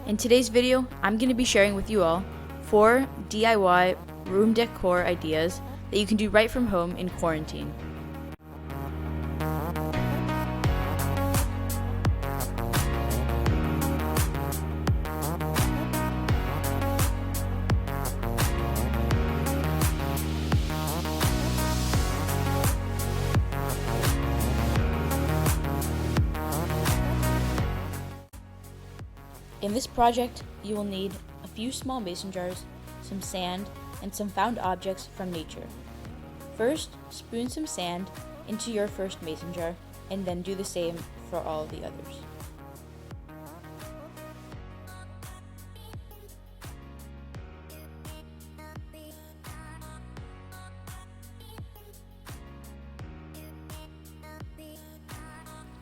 In today's video, I'm going to be sharing with you all 4 DIY room decor ideas that you can do right from home in quarantine. In this project, you will need a few small mason jars, some sand, and some found objects from nature. First, spoon some sand into your first mason jar, and then do the same for all the others.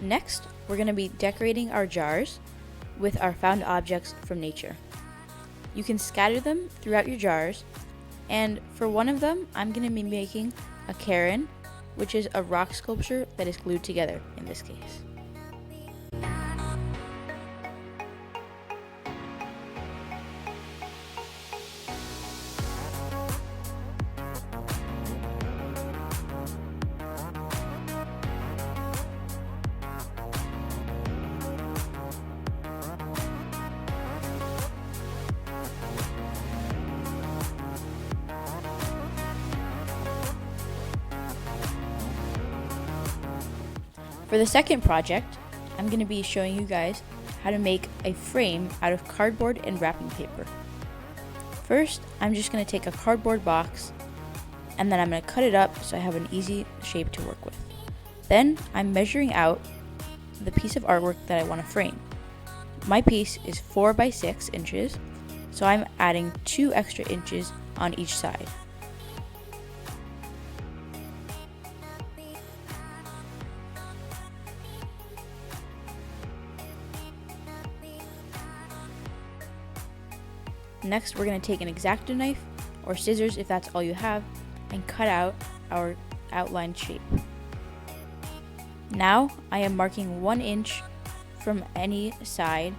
Next, we're going to be decorating our jars with our found objects from nature. You can scatter them throughout your jars, and for one of them, I'm going to be making a cairn, which is a rock sculpture that is glued together in this case. For the second project, I'm going to be showing you guys how to make a frame out of cardboard and wrapping paper. First, I'm just going to take a cardboard box and then I'm going to cut it up so I have an easy shape to work with. Then I'm measuring out the piece of artwork that I want to frame. My piece is 4 by 6 inches, so I'm adding 2 extra inches on each side. Next, we're going to take an X-Acto knife or scissors if that's all you have and cut out our outlined shape. Now I am marking 1 inch from any side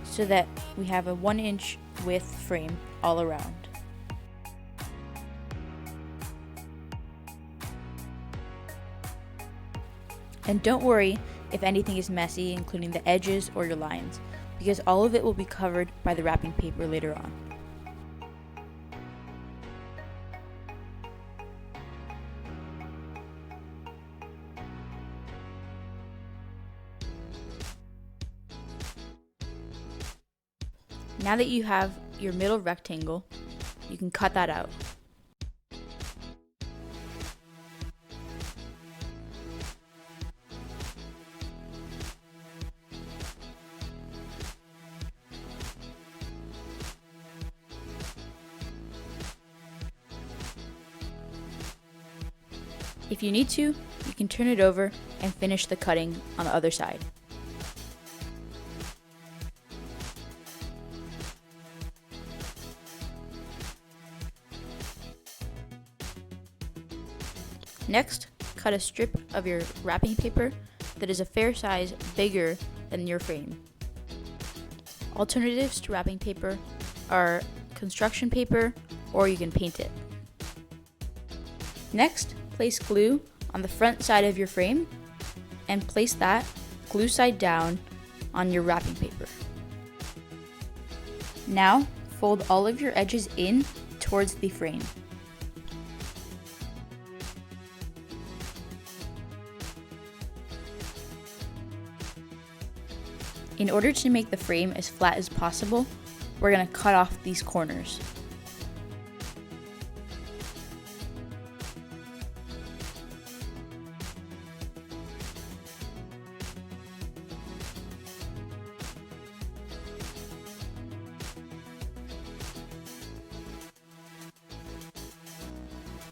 so that we have a 1 inch width frame all around. And don't worry if anything is messy, including the edges or your lines, because all of it will be covered by the wrapping paper later on. Now that you have your middle rectangle, you can cut that out. If you need to, you can turn it over and finish the cutting on the other side. Next, cut a strip of your wrapping paper that is a fair size bigger than your frame. Alternatives to wrapping paper are construction paper, or you can paint it. Next, place glue on the front side of your frame and place that glue side down on your wrapping paper. Now, fold all of your edges in towards the frame. In order to make the frame as flat as possible, we're going to cut off these corners.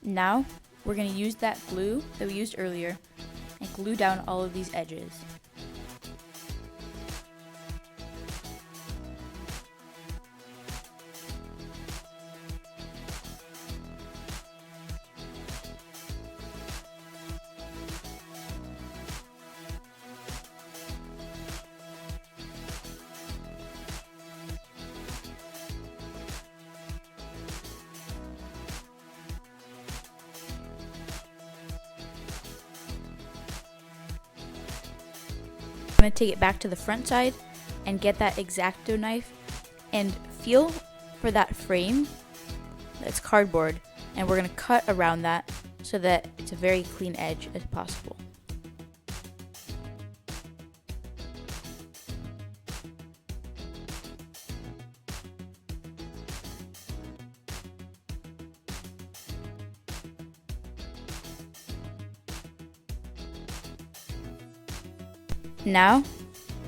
Now, we're going to use that glue that we used earlier and glue down all of these edges. going to take it back to the front side and get that X-Acto knife and feel for that frame that's cardboard, and we're going to cut around that so that it's a very clean edge as possible. Now,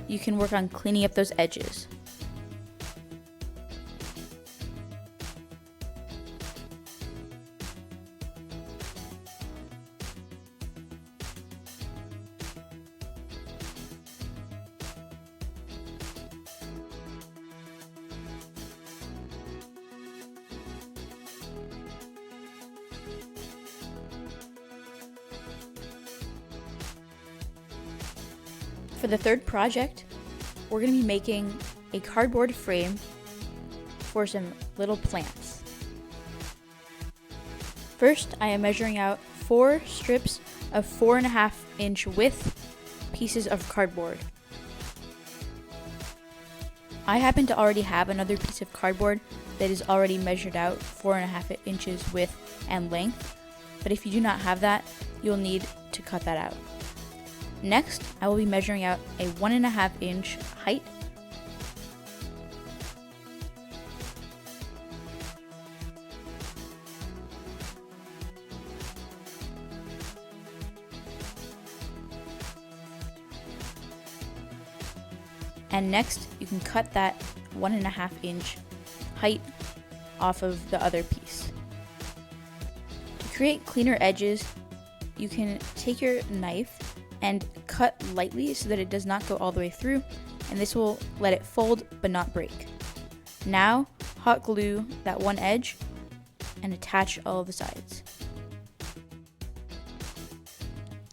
you can work on cleaning up those edges. For the third project, we're going to be making a cardboard frame for some little plants. First, I am measuring out 4 strips of 4.5-inch width pieces of cardboard. I happen to already have another piece of cardboard that is already measured out 4.5 inches width and length, but if you do not have that, you'll need to cut that out. Next, I will be measuring out a 1.5-inch height. And next, you can cut that 1.5-inch height off of the other piece. To create cleaner edges, you can take your knife and cut lightly so that it does not go all the way through, and this will let it fold but not break. Now, hot glue that one edge and attach all of the sides.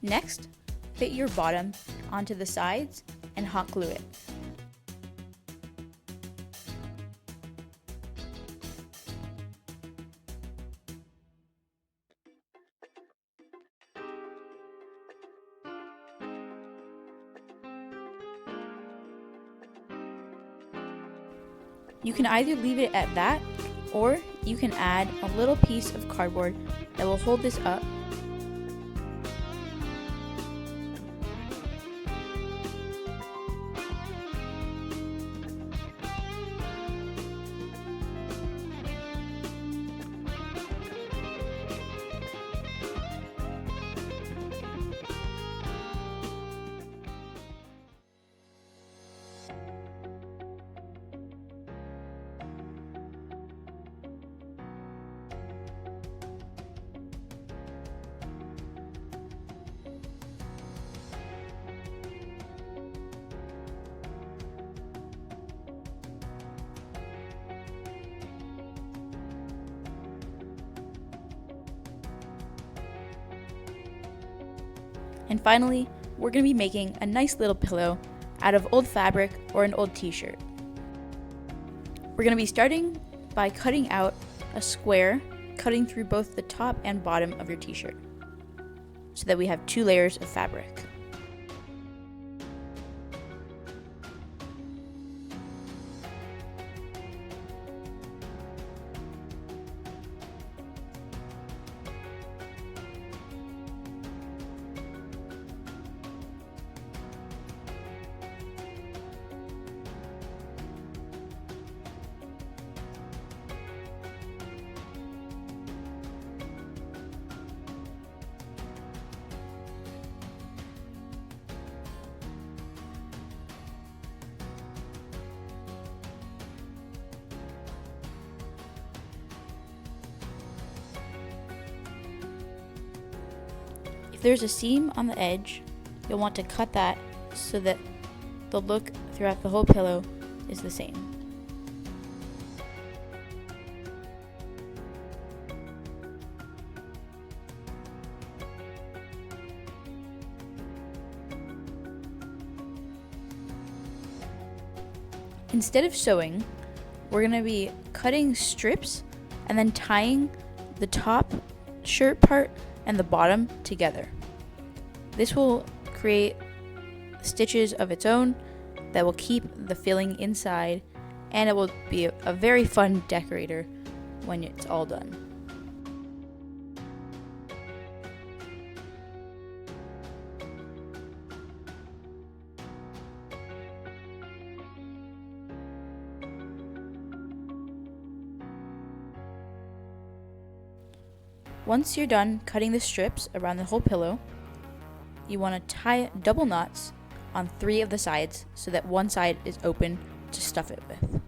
Next, fit your bottom onto the sides and hot glue it. You can either leave it at that, or you can add a little piece of cardboard that will hold this up. And finally, we're going to be making a nice little pillow out of old fabric or an old t-shirt. We're going to be starting by cutting out a square, cutting through both the top and bottom of your t-shirt, so that we have 2 layers of fabric. If there's a seam on the edge, you'll want to cut that so that the look throughout the whole pillow is the same. Instead of sewing, we're going to be cutting strips and then tying the top shirt part and the bottom together. This will create stitches of its own that will keep the filling inside, and it will be a very fun decorator when it's all done. Once you're done cutting the strips around the whole pillow, you want to tie double knots on 3 of the sides so that one side is open to stuff it with.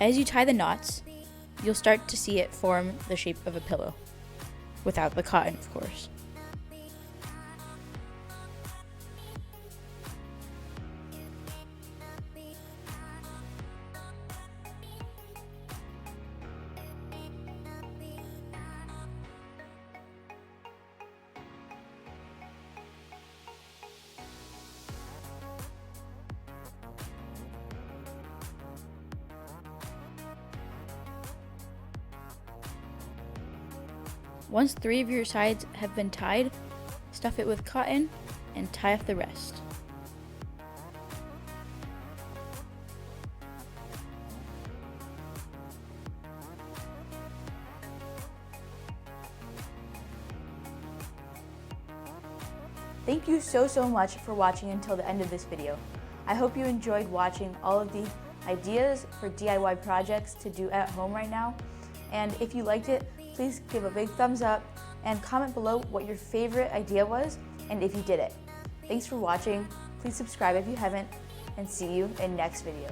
As you tie the knots, you'll start to see it form the shape of a pillow, without the cotton, of course. Once 3 of your sides have been tied, stuff it with cotton and tie off the rest. Thank you so much for watching until the end of this video. I hope you enjoyed watching all of the ideas for DIY projects to do at home right now. And if you liked it, please give a big thumbs up and comment below what your favorite idea was and if you did it. Thanks for watching. Please subscribe if you haven't, and see you in next video.